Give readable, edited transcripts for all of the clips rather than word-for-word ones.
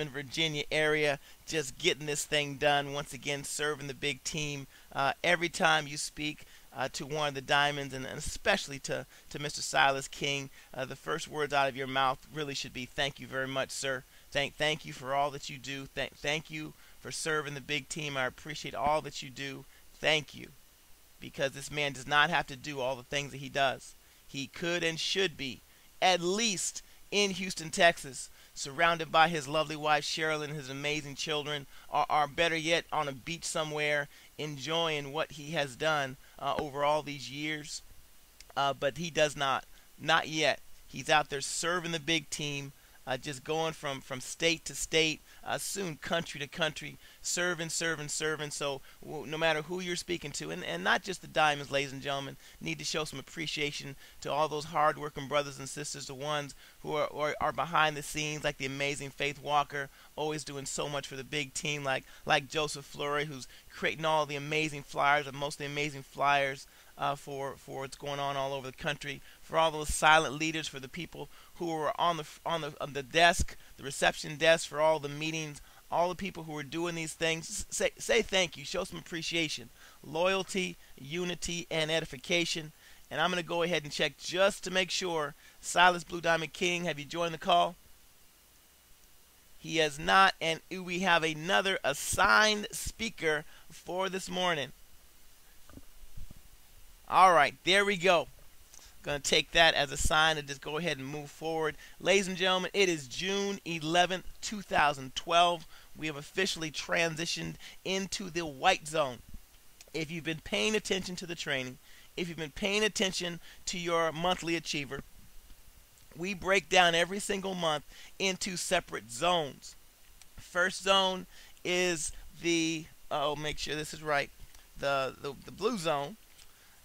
Richmond, Virginia area, just getting this thing done. Once again, serving the big team. Every time you speak to one of the Diamonds, and especially to Mr. Silas King, the first words out of your mouth really should be, "Thank you very much, sir. Thank you for all that you do. Thank you for serving the big team. I appreciate all that you do. Thank you." Because this man does not have to do all the things that he does. He could and should be at least in Houston, Texas, surrounded by his lovely wife Cheryl and his amazing children, or better yet, on a beach somewhere, enjoying what he has done over all these years. But he does not yet. He's out there serving the big team, just going from state to state, soon country to country, serving. So no matter who you're speaking to, and not just the Diamonds, ladies and gentlemen, need to show some appreciation to all those hard-working brothers and sisters, the ones who are behind the scenes, like the amazing Faith Walker, always doing so much for the big team, like Joseph Fleury, who's creating all the amazing flyers, or most of the amazing flyers for what's going on all over the country, for all those silent leaders, for the people who are on the desk, the reception desk, for all the meetings, all the people who are doing these things. Say thank you. Show some appreciation, loyalty, unity, and edification. And I'm going to go ahead and check just to make sure. Silas Blue Diamond King, have you joined the call? He has not, and we have another assigned speaker for this morning. All right, there we go. Going to take that as a sign to just go ahead and move forward. Ladies and gentlemen, it is June 11th, 2012. We have officially transitioned into the white zone. If you've been paying attention to the training, if you've been paying attention to your monthly achiever, we break down every single month into separate zones. First zone is the, make sure this is right, the blue zone.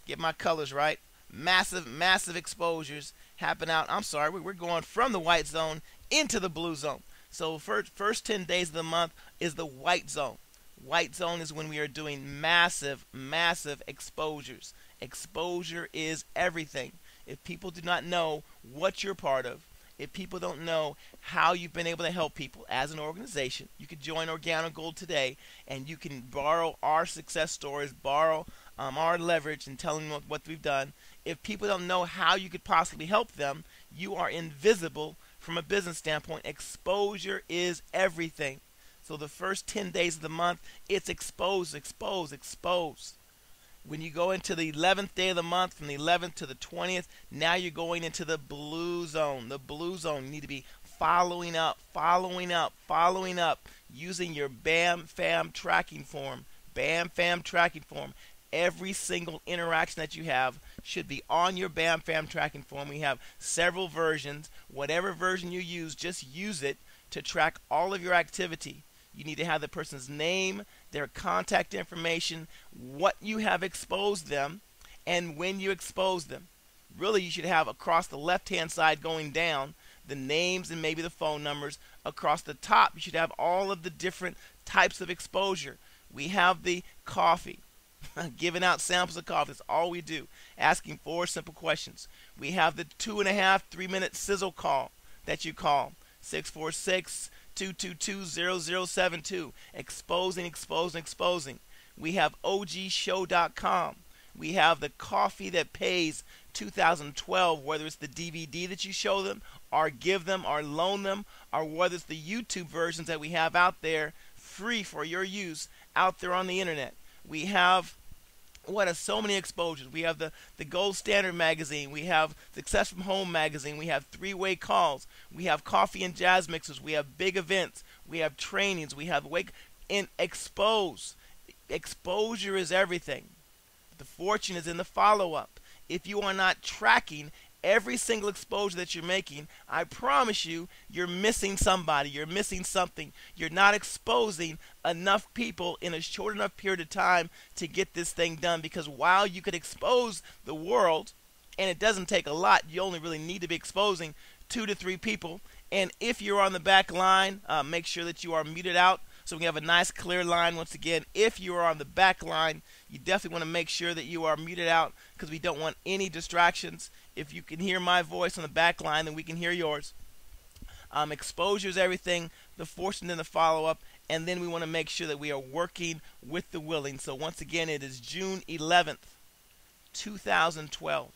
Get my colors right. Massive exposures happen out. I'm sorry, we're going from the white zone into the blue zone. So first 10 days of the month is the white zone. White zone is when we are doing massive exposures. Exposure is everything. If people do not know what you're part of, if people don't know how you've been able to help people as an organization, you could join Organo Gold today, and you can borrow our success stories, borrow our leverage, and tell them what we've done. If people don't know how you could possibly help them, you are invisible from a business standpoint. Exposure is everything. So the first 10 days of the month, it's expose. When you go into the 11th day of the month, from the 11th to the 20th, now you're going into the blue zone. The blue zone, you need to be following up, using your BAM FAM tracking form. BAM FAM tracking form. Every single interaction that you have should be on your BAM FAM tracking form. We have several versions. Whatever version you use, just use it to track all of your activity. You need to have the person's name, their contact information, what you have exposed them, and when you expose them. Really, you should have across the left-hand side going down the names and maybe the phone numbers. Across the top, you should have all of the different types of exposure. We have the coffee, giving out samples of coffee. That's all we do, asking 4 simple questions. We have the 2.5, 3-minute sizzle call that you call, 646-222-0072, exposing. We have ogshow.com. We have the Coffee That Pays 2012, whether it's the DVD that you show them or give them or loan them, or whether it's the YouTube versions that we have out there free for your use out there on the internet. We have so many exposures. We have the Gold Standard magazine. We have Success from Home magazine. We have 3-way calls. We have coffee and jazz mixers. We have big events. We have trainings. We have expose. Exposure is everything. The fortune is in the follow-up. If you are not tracking every single exposure that you're making, I promise you, you're missing somebody. You're missing something. You're not exposing enough people in a short enough period of time to get this thing done. Because while you could expose the world, and it doesn't take a lot, you only really need to be exposing 2 to 3 people. And if you're on the back line, make sure that you are muted out, so we have a nice clear line. Once again, if you are on the back line, you definitely want to make sure that you are muted out, because we don't want any distractions. If you can hear my voice on the back line, then we can hear yours. Exposure is everything. The fortune and the follow-up. And then we want to make sure that we are working with the willing. So once again, it is June 11th, 2012.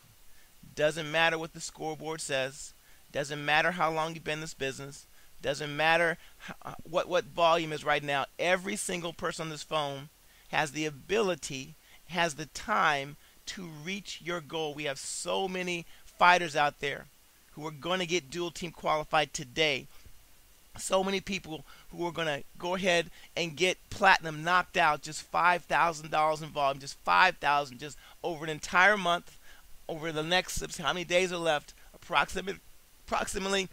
Doesn't matter what the scoreboard says. Doesn't matter how long you've been in this business. Doesn't matter what volume is right now. Every single person on this phone has the ability, has the time to reach your goal. We have so many fighters out there who are going to get dual team qualified today. So many people who are going to go ahead and get platinum knocked out, just $5,000 in volume, just $5,000 just over an entire month, over the next, how many days are left? Approximately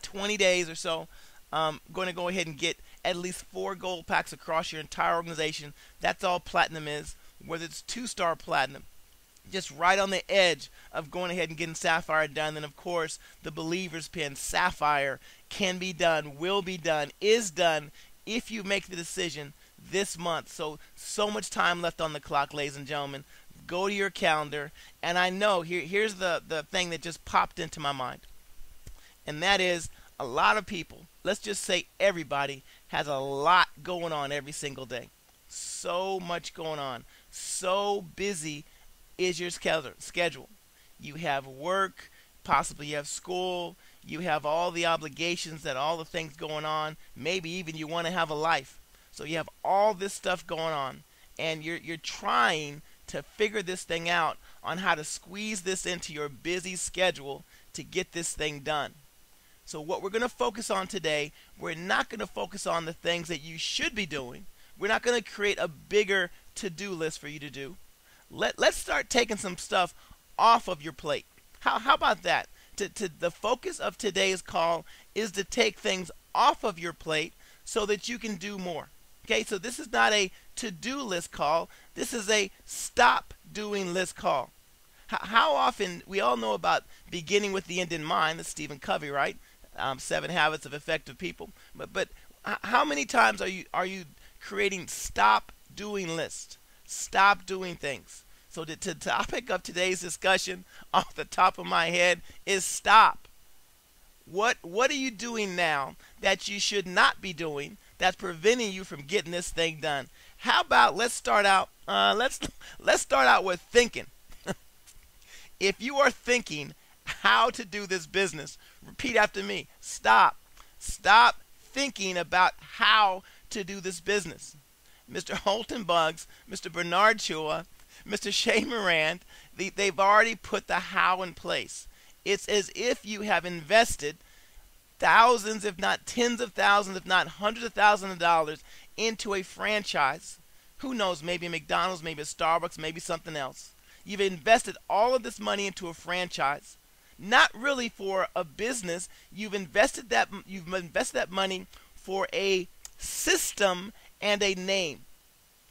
20 days or so. Going to go ahead and get at least 4 gold packs across your entire organization. That's all platinum is, whether it's 2-star platinum. Just right on the edge of going ahead and getting Sapphire done. Then, of course, the Believer's Pin, Sapphire, can be done, will be done, is done if you make the decision this month. So much time left on the clock, ladies and gentlemen. Go to your calendar. And I know, here's the thing that just popped into my mind. And that is, a lot of people, let's just say everybody, has a lot going on every single day. So much going on. So busy is your schedule. You have work, possibly you have school, you have all the obligations, that all the things going on. Maybe even you want to have a life. So you have all this stuff going on, and you're trying to figure this thing out on how to squeeze this into your busy schedule to get this thing done. So what we're going to focus on today, we're not going to focus on the things that you should be doing. We're not going to create a bigger to-do list for you to do. Let's start taking some stuff off of your plate. How about that? The focus of today's call is to take things off of your plate so that you can do more. Okay, so this is not a to-do list call. This is a stop doing list call. How often, we all know about beginning with the end in mind. That's Stephen Covey, right? 7 Habits of Effective People. But how many times are you creating stop doing lists? Stop doing things. So the topic of today's discussion off the top of my head is stop. What are you doing now that you should not be doing that's preventing you from getting this thing done? How about let's start out with thinking. If you are thinking how to do this business, repeat after me. Stop. Stop thinking about how to do this business. Mr. Holton Buggs, Mr. Bernard Chua, Mr. Shea Morant, they've already put the how in place. It's as if you have invested thousands, if not tens of thousands, if not hundreds of thousands of dollars into a franchise. Who knows, maybe a McDonald's, maybe a Starbucks, maybe something else. You've invested all of this money into a franchise, not really for a business. You've invested that money for a system and a name.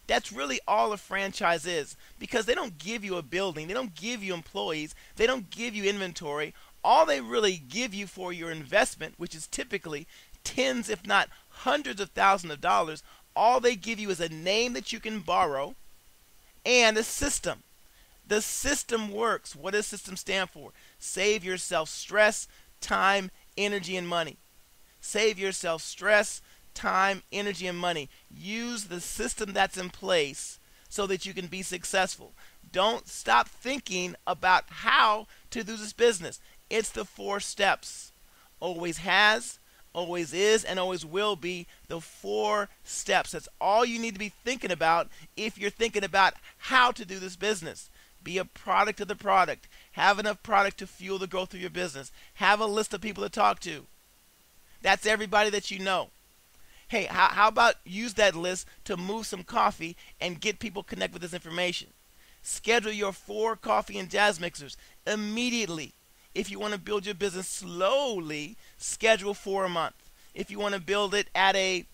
That's really all a franchise is, because they don't give you a building, they don't give you employees, they don't give you inventory. All they really give you for your investment, which is typically tens if not hundreds of thousands of dollars, all they give you is a name that you can borrow and a system. The system works. What does system stand for? Save yourself stress, time, energy, and money. Save yourself stress, time, energy, and money. Use the system that's in place so that you can be successful. Don't stop thinking about how to do this business. It's the 4 steps. Always has, always is, and always will be the 4 steps. That's all you need to be thinking about if you're thinking about how to do this business. Be a product of the product. Have enough product to fuel the growth of your business. Have a list of people to talk to. That's everybody that you know. Hey, how about use that list to move some coffee and get people connect with this information? Schedule your 4 coffee and jazz mixers immediately. If you want to build your business slowly, schedule 4 a month. If you want to build it at a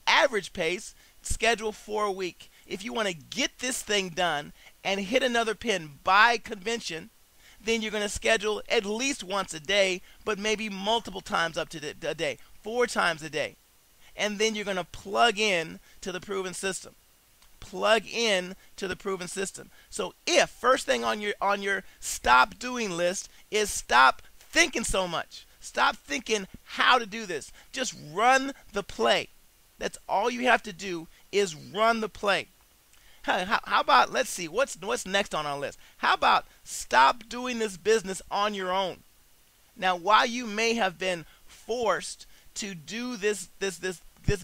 average pace, schedule 4 a week. If you want to get this thing done and hit another pin by convention, then you're going to schedule at least once a day, but maybe multiple times up to a day, 4 times a day. And then you're going to plug in to the proven system. Plug in to the proven system. So if first thing on your stop doing list is stop thinking so much, Stop thinking how to do this. Just run the play. That's all you have to do is run the play. How about, let's see, what's next on our list? How about stop doing this business on your own? Now, while you may have been forced to do this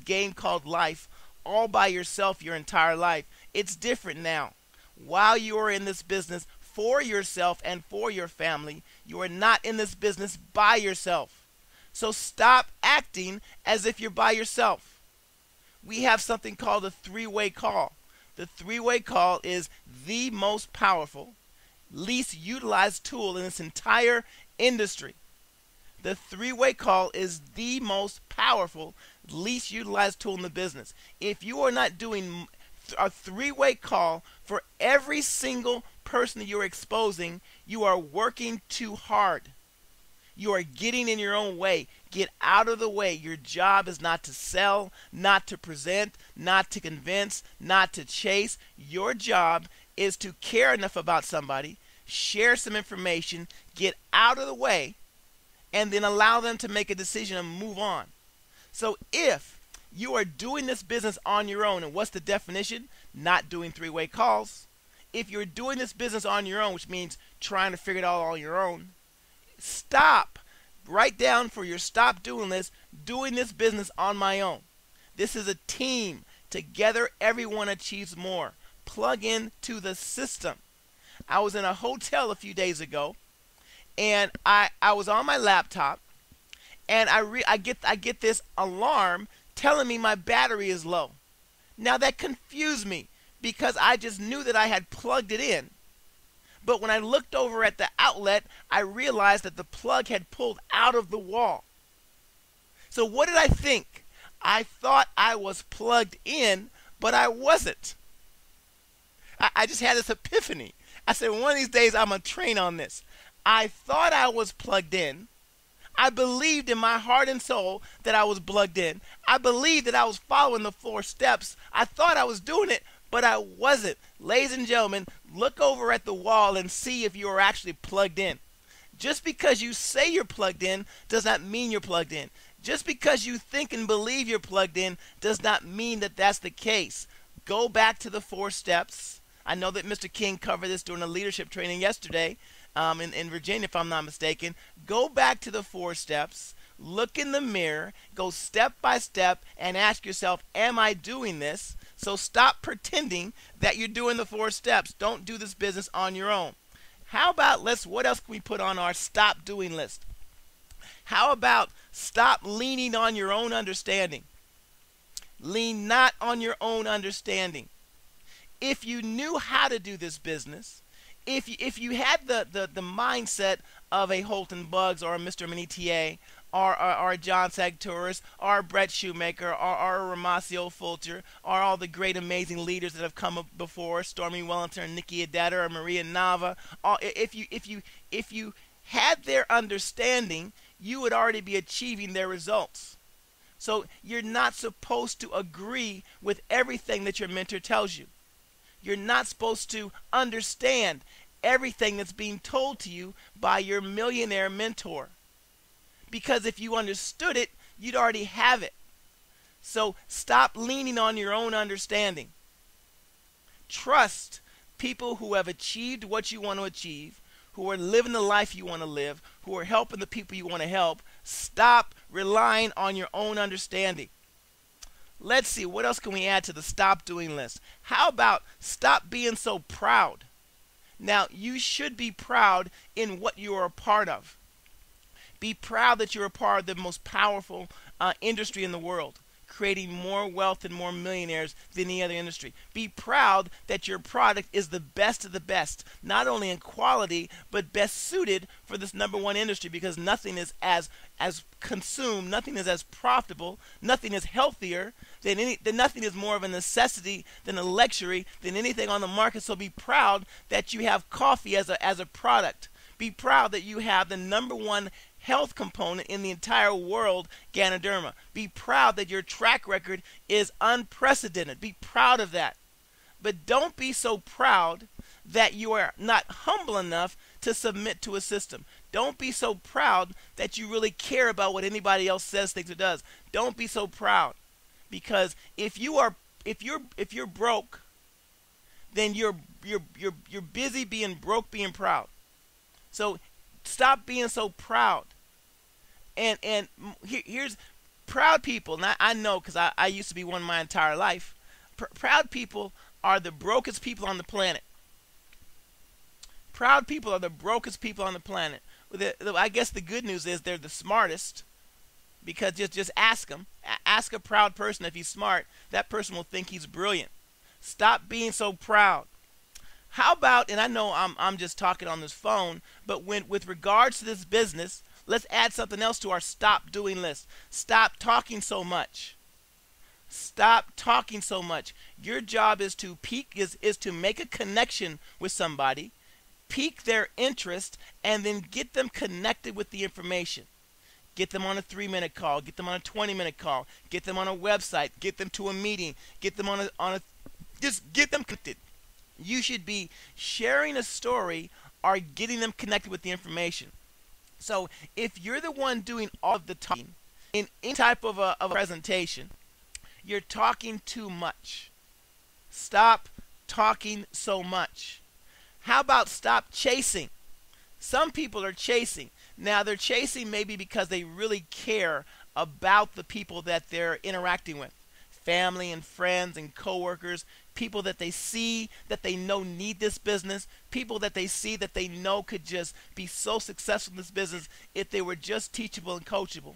game called life all by yourself your entire life, it's different now. While you are in this business for yourself and for your family, you are not in this business by yourself. So stop acting as if you're by yourself. We have something called a three-way call. The three-way call is the most powerful, least utilized tool in this entire industry. The three-way call is the most powerful, least utilized tool in the business. If you are not doing a three-way call for every single person that you're exposing, you are working too hard. You are getting in your own way. Get out of the way. Your job is not to sell, not to present, not to convince, not to chase. Your job is to care enough about somebody, share some information, get out of the way, and then allow them to make a decision and move on. So if you are doing this business on your own, and what's the definition? Not doing three-way calls. If you're doing this business on your own, which means trying to figure it out on your own, stop. Write down for your stop doing this business on my own. This is a team. Together, everyone achieves more. Plug into the system. I was in a hotel a few days ago, and I was on my laptop, and I get this alarm telling me my battery is low. Now that confused me because I just knew that I had plugged it in. But when I looked over at the outlet, I realized that the plug had pulled out of the wall. So what did I think? I thought I was plugged in, but I wasn't. I just had this epiphany. I said, one of these days I'm going to train on this. I thought I was plugged in. I believed in my heart and soul that I was plugged in. I believed that I was following the 4 steps. I thought I was doing it, but I wasn't. Ladies and gentlemen, look over at the wall and see if you are actually plugged in. Just because you say you're plugged in does not mean you're plugged in. Just because you think and believe you're plugged in does not mean that that's the case. Go back to the 4 steps. I know that Mr. King covered this during a leadership training yesterday in Virginia, if I'm not mistaken. Go back to the 4 steps. Look in the mirror. Go step by step and ask yourself, am I doing this? So stop pretending that you're doing the 4 steps. Don't do this business on your own. How about what else can we put on our stop doing list? How about stop leaning on your own understanding? Lean not on your own understanding. If you knew how to do this business, if you had the mindset of a Holton Buggs or a Mr. Minitier or a John Sagturis or a Brett Shoemaker or a Ramasio Fulcher or all the great amazing leaders that have come up before, Stormy Wellington, Nikki Adetta, or Maria Nava, if you had their understanding, you would already be achieving their results. So you're not supposed to agree with everything that your mentor tells you. You're not supposed to understand everything that's being told to you by your millionaire mentor. Because if you understood it, you'd already have it. So stop leaning on your own understanding. Trust people who have achieved what you want to achieve, who are living the life you want to live, who are helping the people you want to help. Stop relying on your own understanding. Let's see, what else can we add to the stop doing list? How about stop being so proud? Now, you should be proud in what you are a part of. Be proud that you're a part of the most powerful industry in the world, creating more wealth and more millionaires than any other industry. Be proud that your product is the best of the best, not only in quality, but best suited for this #1 industry, because nothing is as consumed, nothing is as profitable, nothing is healthier than nothing is more of a necessity than a luxury than anything on the market. So be proud that you have coffee as a product. Be proud that you have the #1 health component in the entire world, Ganoderma. Be proud that your track record is unprecedented. Be proud of that. But don't be so proud that you are not humble enough to submit to a system. Don't be so proud that you really care about what anybody else says, thinks, or does. Don't be so proud, because if you're broke, then you're busy being broke, being proud. So stop being so proud. And here's proud people. Now I know, because I used to be one my entire life. Proud people are the brokest people on the planet. Proud people are the brokest people on the planet. I guess the good news is they're the smartest, because just ask them. Ask a proud person if he's smart. That person will think he's brilliant. Stop being so proud. How about, and I know I'm just talking on this phone, but with regards to this business, let's add something else to our stop doing list. Stop talking so much. Stop talking so much. Your job is to to make a connection with somebody, pique their interest, and then get them connected with the information. Get them on a 3-minute call. Get them on a 20-minute call. Get them on a website. Get them to a meeting. Get them just get them connected. You should be sharing a story or getting them connected with the information. So if you're the one doing all of the talking in any type of a presentation, you're talking too much. Stop talking so much. How about stop chasing? Some people are chasing. Now they're chasing maybe because they really care about the people that they're interacting with. Family and friends and coworkers, people that they see that they know need this business, people that they see that they know could just be so successful in this business if they were just teachable and coachable.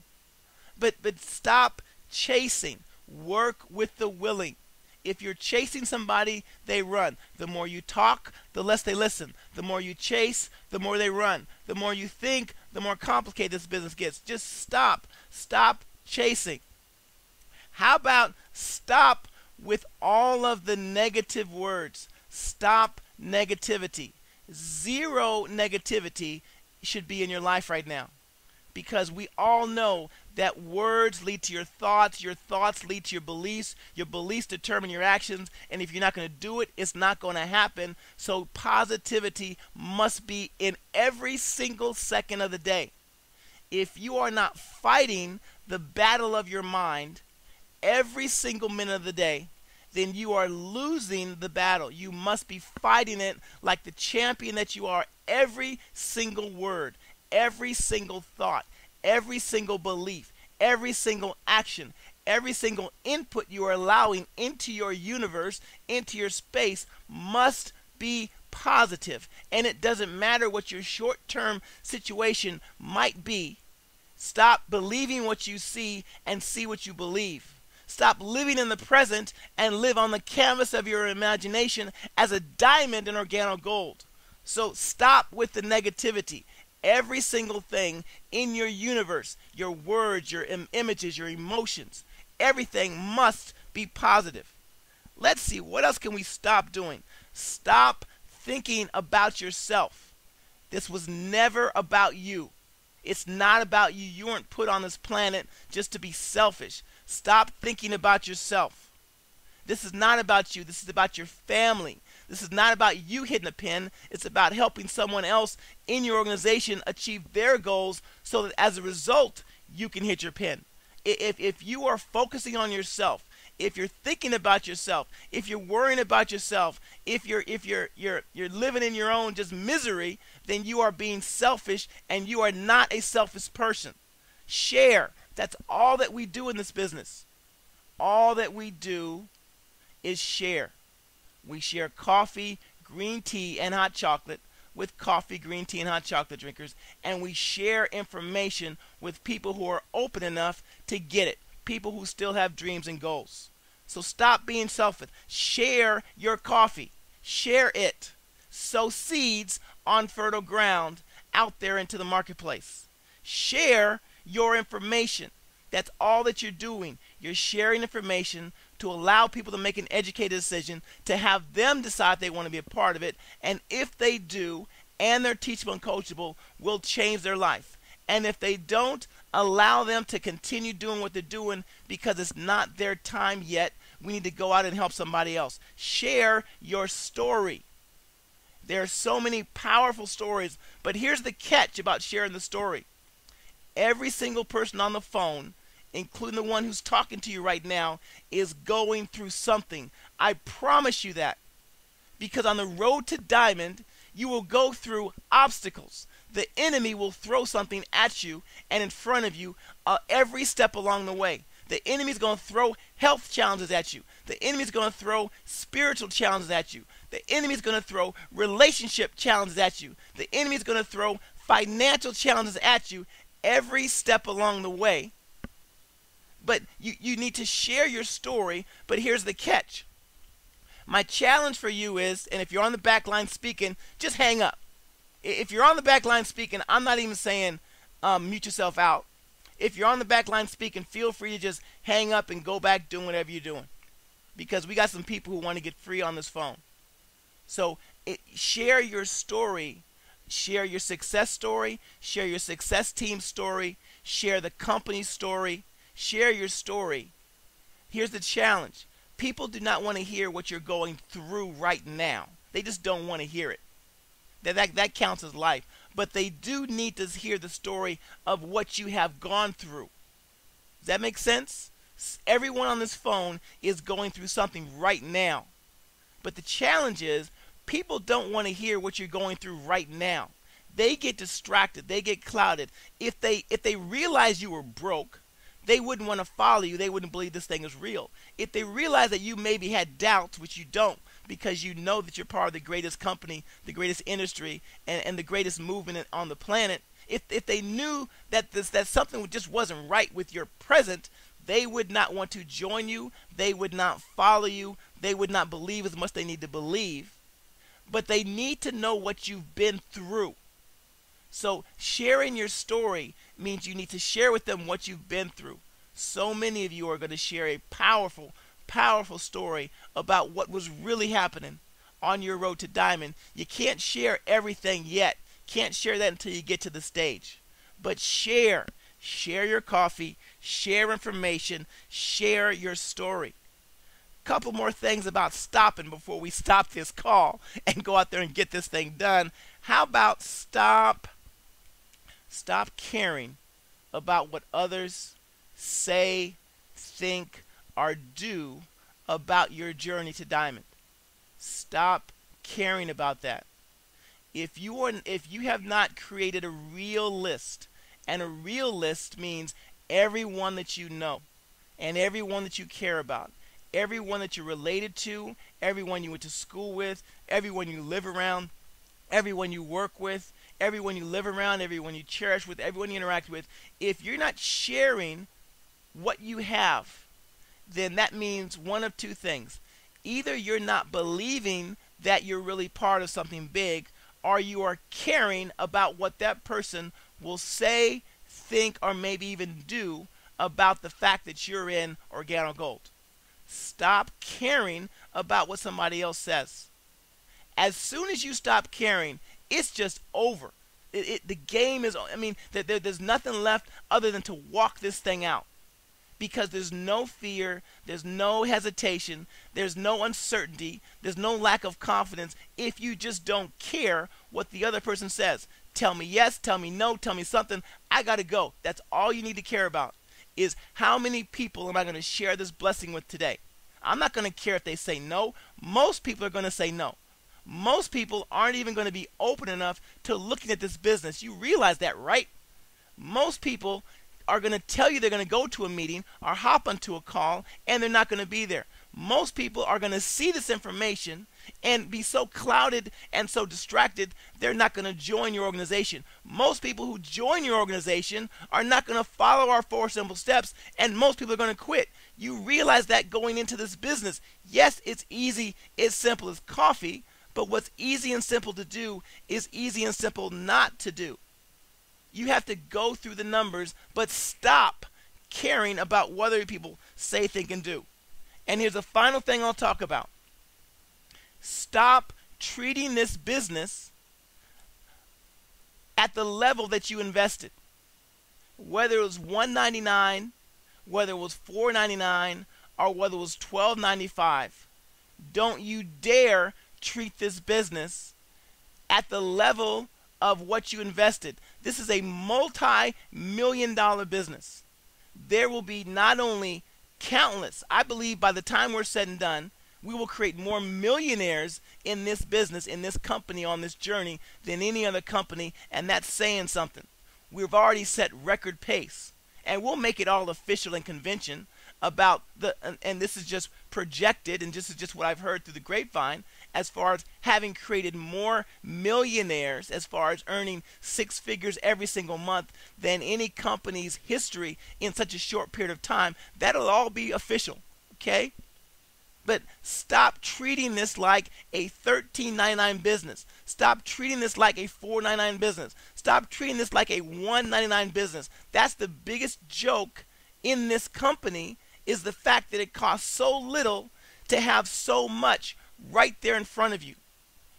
But stop chasing. Work with the willing. If you're chasing somebody, they run. The more you talk, the less they listen. The more you chase, the more they run. The more you think, the more complicated this business gets. Just stop. Stop chasing. How about stop with all of the negative words? Stop negativity. Zero negativity should be in your life right now, because we all know that words lead to your thoughts lead to your beliefs determine your actions, and if you're not going to do it, it's not going to happen. So positivity must be in every single second of the day. If you are not fighting the battle of your mind every single minute of the day, then you are losing the battle. You must be fighting it like the champion that you are. Every single word, every single thought, every single belief, every single action, every single input you are allowing into your universe, into your space, must be positive. And it doesn't matter what your short-term situation might be. Stop believing what you see and see what you believe. Stop living in the present and live on the canvas of your imagination as a diamond in organo gold. So stop with the negativity. Every single thing in your universe, your words, your images, your emotions, everything must be positive. Let's see, what else can we stop doing? Stop thinking about yourself. This was never about you. It's not about you. You weren't put on this planet just to be selfish. Stop thinking about yourself. This is not about you. This is about your family. This is not about you hitting a pin. It's about helping someone else in your organization achieve their goals so that as a result, you can hit your pin. If you are focusing on yourself, if you're thinking about yourself, if you're worrying about yourself, if you're living in your own just misery, then you are being selfish, and you are not a selfish person. Share. That's all that we do in this business. All that we do is share. We share coffee, green tea, and hot chocolate with coffee, green tea, and hot chocolate drinkers, and we share information with people who are open enough to get it, people who still have dreams and goals. So stop being selfish. Share your coffee. Share it. Sow seeds on fertile ground out there into the marketplace. Share your information. That's all that you're doing. You're sharing information to allow people to make an educated decision, to have them decide if they want to be a part of it, and if they do, and they're teachable and coachable, will change their life. And if they don't, allow them to continue doing what they're doing, because it's not their time yet. We need to go out and help somebody else. Share your story. There are so many powerful stories, but here's the catch about sharing the story. Every single person on the phone, including the one who's talking to you right now, is going through something. I promise you that. Because on the road to diamond, you will go through obstacles. The enemy will throw something at you and in front of you every step along the way. The enemy's going to throw health challenges at you. The enemy's going to throw spiritual challenges at you. The enemy's going to throw relationship challenges at you. The enemy's going to throw financial challenges at you every step along the way. But you need to share your story. But here's the catch. My challenge for you is, and if you're on the back line speaking, just hang up. If you're on the back line speaking, I'm not even saying mute yourself out. If you're on the back line speaking, feel free to just hang up and go back doing whatever you're doing. Because we got some people who want to get free on this phone. So share your story. Share your success story. Share your success team story. Share the company story. Share your story. Here's the challenge. People do not want to hear what you're going through right now. They just don't want to hear it. That counts as life. But they do need to hear the story of what you have gone through. Does that make sense? Everyone on this phone is going through something right now. But the challenge is, people don't want to hear what you're going through right now. They get distracted. They get clouded. If they realize you were broke, they wouldn't want to follow you. They wouldn't believe this thing is real. If they realize that you maybe had doubts, which you don't, because you know that you're part of the greatest company, the greatest industry, and the greatest movement on the planet, if they knew that something just wasn't right with your present, they would not want to join you. They would not follow you. They would not believe as much as they need to believe. But they need to know what you've been through. So sharing your story means you need to share with them what you've been through. So many of you are going to share a powerful, powerful story about what was really happening on your road to diamond. You can't share everything yet. Can't share that until you get to the stage. But share your coffee, share information, share your story. Couple more things about stopping before we stop this call and go out there and get this thing done. How about stop caring about what others say, think, or do about your journey to diamond. Stop caring about that. If you have not created a real list, and a real list means everyone that you know and everyone that you care about, everyone that you're related to, everyone you went to school with, everyone you live around, everyone you work with, everyone you live around, everyone you cherish with, everyone you interact with, if you're not sharing what you have, then that means one of two things. Either you're not believing that you're really part of something big, or you are caring about what that person will say, think, or maybe even do about the fact that you're in Organo Gold. Stop caring about what somebody else says. As soon as you stop caring, it's just over. The game is, there's nothing left other than to walk this thing out. Because there's no fear, there's no hesitation, there's no uncertainty, there's no lack of confidence if you just don't care what the other person says. Tell me yes, tell me no, tell me something. I gotta go. That's all you need to care about, is how many people am I going to share this blessing with today? I'm not going to care if they say no. Most people are going to say no. Most people aren't even going to be open enough to looking at this business. You realize that, right? Most people are going to tell you they're going to go to a meeting or hop onto a call, and they're not going to be there. Most people are going to see this information and be so clouded and so distracted, they're not going to join your organization. Most people who join your organization are not going to follow our 4 simple steps, and most people are going to quit. You realize that going into this business. Yes, it's easy, it's simple as coffee, but what's easy and simple to do is easy and simple not to do. You have to go through the numbers, but stop caring about what other people say, think, and do. And here's the final thing I'll talk about. Stop treating this business at the level that you invested. Whether it was $199, whether it was $499, or whether it was $12.95. Don't you dare treat this business at the level of what you invested. This is a multi-million-dollar business. There will be not only countless, I believe by the time we're said and done, we will create more millionaires in this business, in this company, on this journey than any other company, and that's saying something. We've already set record pace, and we'll make it all official in convention about and this is just projected, and this is just what I've heard through the grapevine, as far as having created more millionaires as far as earning six figures every single month than any company's history in such a short period of time. That'll all be official, okay? But stop treating this like a $13.99 business. Stop treating this like a $4.99 business. Stop treating this like a $1.99 business. That's the biggest joke in this company, is the fact that it costs so little to have so much right there in front of you.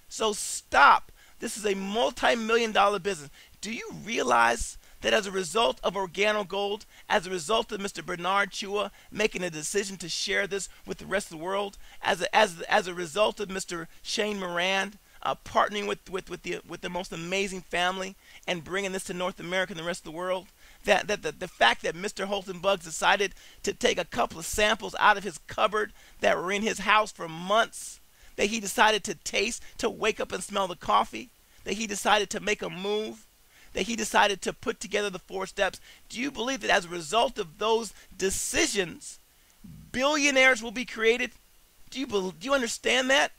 So stop. This is a multi-million-dollar business. Do you realize that as a result of OrganoGold, as a result of Mr. Bernard Chua making a decision to share this with the rest of the world, as a result of Mr. Shane Moran partnering with the most amazing family and bringing this to North America and the rest of the world, that the fact that Mr. Holton Buggs decided to take a couple of samples out of his cupboard that were in his house for months, that he decided to taste, to wake up and smell the coffee, that he decided to make a move, that he decided to put together the 4 steps. Do you believe that as a result of those decisions, billionaires will be created? Do you understand that?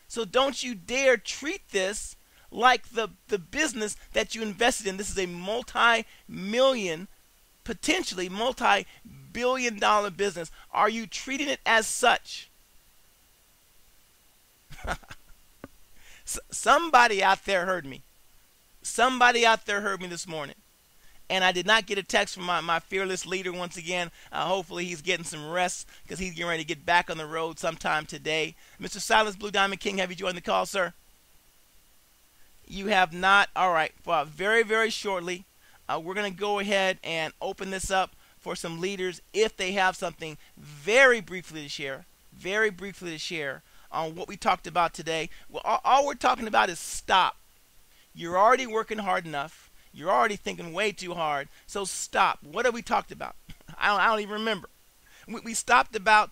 So don't you dare treat this like the business that you invested in. This is a multi-million, potentially multi-billion-dollar business. Are you treating it as such? Somebody out there heard me. Somebody out there heard me this morning. And I did not get a text from my fearless leader once again. Hopefully he's getting some rest because he's getting ready to get back on the road sometime today. Mr. Silence Blue Diamond King, have you joined the call, sir? You have not? All right. Well, very, very shortly, we're going to go ahead and open this up for some leaders if they have something very briefly to share on what we talked about today. Well, all we're talking about is stop. You're already working hard enough. You're already thinking way too hard. So stop. What have we talked about? I don't even remember. We stopped about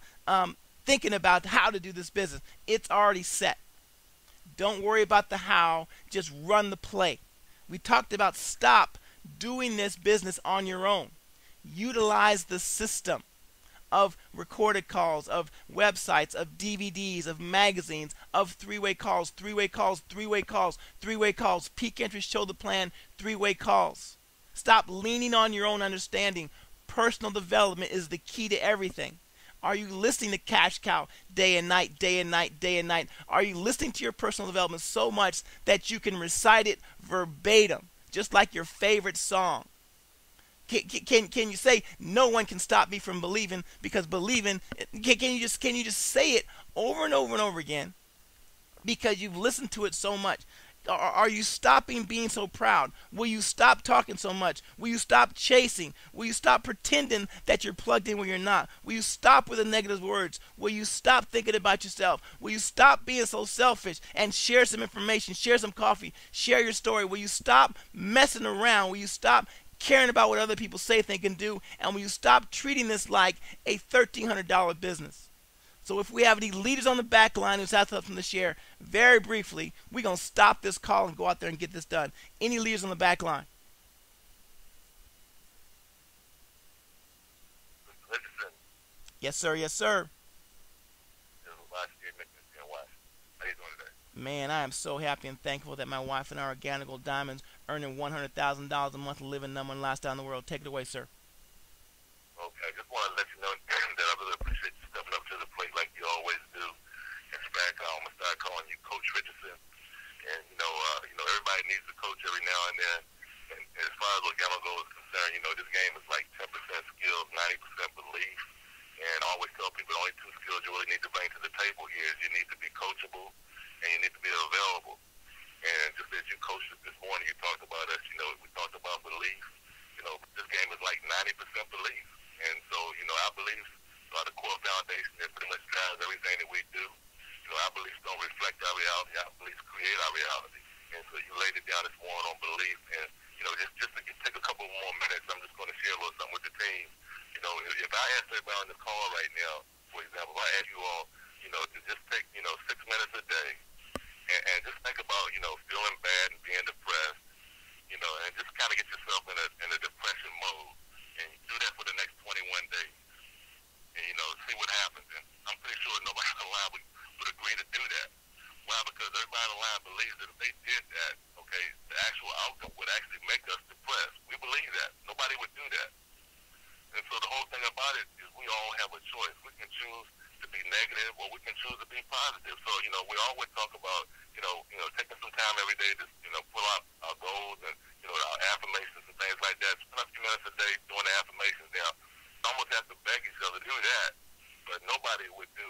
thinking about how to do this business. It's already set. Don't worry about the how. Just run the play. We talked about stop doing this business on your own. Utilize the system of recorded calls, of websites, of DVDs, of magazines, of three-way calls, peak interest, show the plan, three-way calls. Stop leaning on your own understanding. Personal development is the key to everything. Are you listening to Cash Cow day and night? Are you listening to your personal development so much that you can recite it verbatim, just like your favorite song? Can you say no one can stop me from believing, because believing, can you just say it over and over and over again because you've listened to it so much? Are you stopping being so proud? Will you stop talking so much? Will you stop chasing? Will you stop pretending that you're plugged in when you're not? Will you stop with the negative words? Will you stop thinking about yourself? Will you stop being so selfish and share some information, share some coffee, share your story? Will you stop messing around? Will you stop caring about what other people say, think, and do? And will you stop treating this like a $1,300 business? So if we have any leaders on the back line who's had something to share, very briefly, we're going to stop this call and go out there and get this done. Any leaders on the back line? Richardson. Yes, sir. Yes, sir. How you doing today? Man, I am so happy and thankful that my wife and I are Organical Diamonds, earning $100,000 a month, living number one lifestyle in the world. Take it away, sir. Okay, I just want to let you know that I really appreciate you stepping up to the plate like you always do. In fact, I'm gonna start calling you Coach Richardson. And everybody needs a coach every now and then. And as far as Organogo is concerned, this game is like 10% skills, 90% belief. And I always tell people the only 2 skills you really need to bring to the table here is you need to be coachable and you need to be available. And just as you coached us this morning, you talked about us. We talked about belief. This game is like 90% belief. And so, our beliefs are the core foundation that pretty much drives everything that we do. Our beliefs don't reflect our reality. Our beliefs create our reality. the line believes that if they did that, okay, the actual outcome would actually make us depressed. We believe that. Nobody would do that. And so the whole thing about it is we all have a choice. We can choose to be negative or we can choose to be positive. So, we always talk about, taking some time every day to, pull out our goals and, our affirmations and things like that. Spend a few minutes a day doing the affirmations. Now, almost have to beg each other to do that, but nobody would do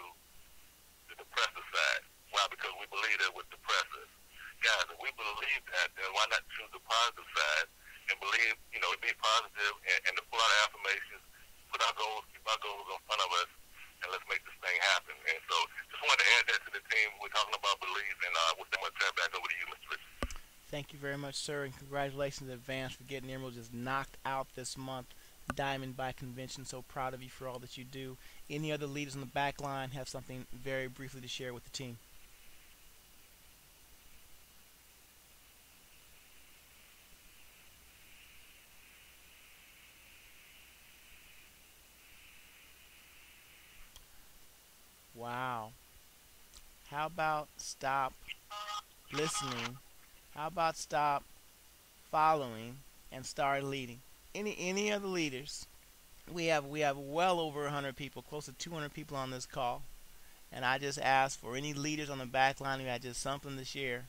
the depressive side. Why? Because we believe that would depress us. Guys, if we believe that, then why not choose the positive side and believe, be positive and to pull out affirmations, put our goals, keep our goals in front of us, and let's make this thing happen. And so just wanted to add that to the team. We're talking about belief, and with that, I'm going to turn it back over to you, Mr. Richardson. Thank you very much, sir, and congratulations in advance for getting Emerald just knocked out this month. Diamond by convention. So proud of you for all that you do. Any other leaders on the back line have something very briefly to share with the team? Wow. How about stop listening? How about stop following and start leading? Any other leaders? We have well over 100 people, close to 200 people on this call, and I just asked for any leaders on the back line who had just something to share.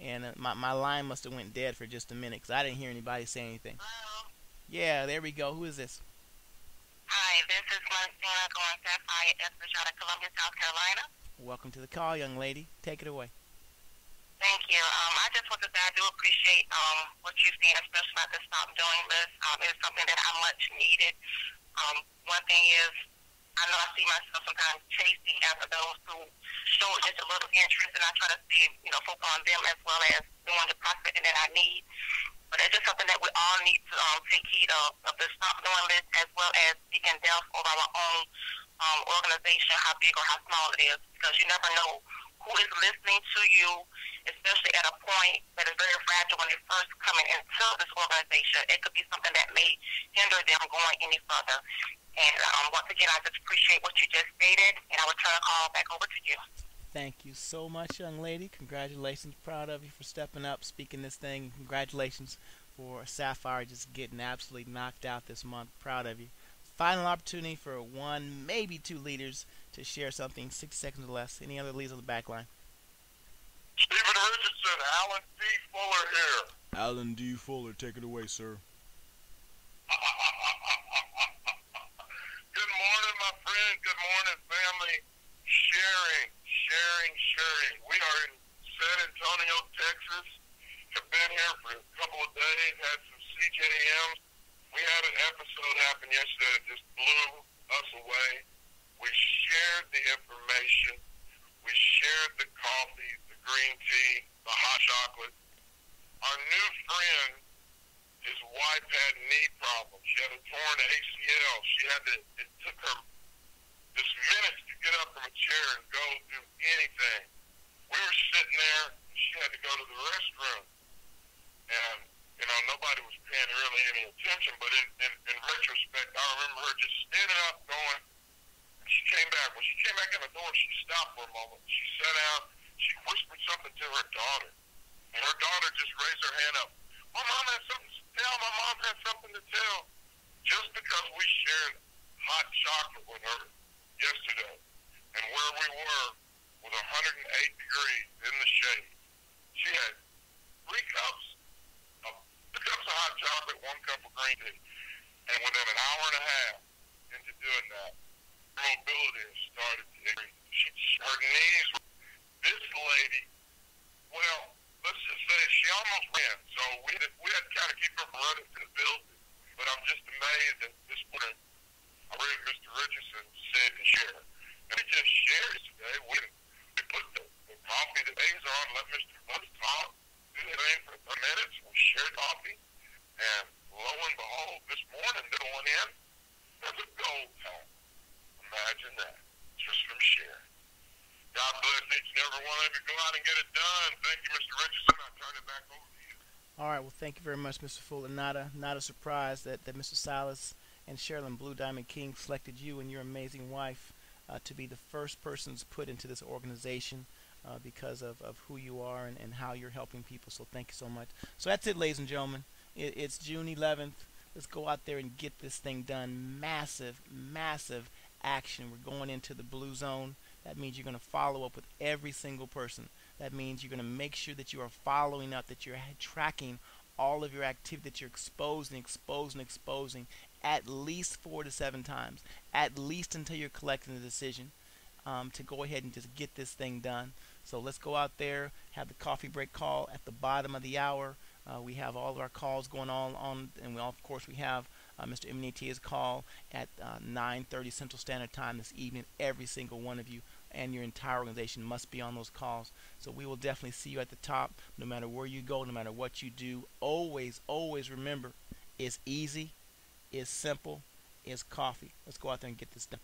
And my line must have went dead for just a minute because I didn't hear anybody say anything. Hello. Yeah, there we go. Who is this? Hi, this is Martina going Sapphire out of Columbia, South Carolina. Welcome to the call, young lady. Take it away. Thank you. I just want to say I do appreciate what you've seen, especially about the Stop Doing list. It's something that I much needed. One thing is, I know I see myself sometimes chasing after those who show just a little interest, and I try to see, focus on them as well as doing the prospecting that I need. But it's just something that we all need to take heed of the Stop Doing list, as well as we can delve over our own organization, how big or how small it is, because you never know who is listening to you, especially at a point that is very fragile when they're first coming into this organization. It could be something that may hinder them going any further. And once again, I just appreciate what you just stated, and I will turn the call back over to you. Thank you so much, young lady. Congratulations. Proud of you for stepping up, speaking this thing. Congratulations for Sapphire just getting absolutely knocked out this month. Proud of you. Final opportunity for one, maybe two leaders to share something, 6 seconds or less. Any other leaders on the back line? Stephen Richardson, Alan D. Fuller here. Alan D. Fuller, take it away, sir. Good morning, my friend. Good morning, family. Sharing. We are in San Antonio, Texas. Have been here for a couple of days, had some CJMs. We had an episode happen yesterday that just blew us away. We shared the information. We shared the coffee, the green tea, the hot chocolate. Our new friend, his wife had knee problems. She had a torn ACL. It took her just minutes to get up from a chair and go do anything. We were sitting there. She had to go to the restroom. And, nobody was paying really any attention. But in retrospect, I remember her just standing up going, she came back. When she came back in the door, she stopped for a moment. She sat down. She whispered something to her daughter. And her daughter just raised her hand up. My mom has something to tell. My mom has something to tell. Just because we shared hot chocolate with her yesterday, and where we were was 108 degrees in the shade. She had 3 cups of hot chocolate, 1 cup of green tea. And within an hour and a half into doing that, her mobility has started to increase. Her knees, this lady, well, let's just say she almost ran. So we had to kind of keep her from running to the building. But I'm just amazed at this point. I read Mr. Richardson said to share. And we just shared it today. We put the coffee that A's on, let's talk, do the thing for a minute. We shared coffee. And lo and behold, this morning, they're going in. There's a gold time. Imagine that. Just from sharing. God bless each and every one of you. Go out and get it done. Thank you, Mr. Richardson. I'll turn it back over to you. All right, well, thank you very much, Mr. Fuller. Not a surprise that Mr. Silas and Sherilyn Blue Diamond King selected you and your amazing wife to be the first persons put into this organization. because of who you are and how you're helping people. So thank you so much. So that's it, ladies and gentlemen. It's June 11th. Let's go out there and get this thing done. Massive, massive action. We're going into the blue zone. That means you're going to follow up with every single person. That means you're going to make sure that you are following up, that you're tracking all of your activity, that you're exposing at least 4 to 7 times, at least until you're collecting the decision to go ahead and just get this thing done. So let's go out there, have the coffee break call at the bottom of the hour. We have all of our calls going on and of course we have Mr. Eminetier's call at 9:30 Central Standard Time this evening. Every single one of you and your entire organization must be on those calls. So we will definitely see you at the top, no matter where you go, no matter what you do. Always, always remember, it's easy, it's simple, it's coffee. Let's go out there and get this done.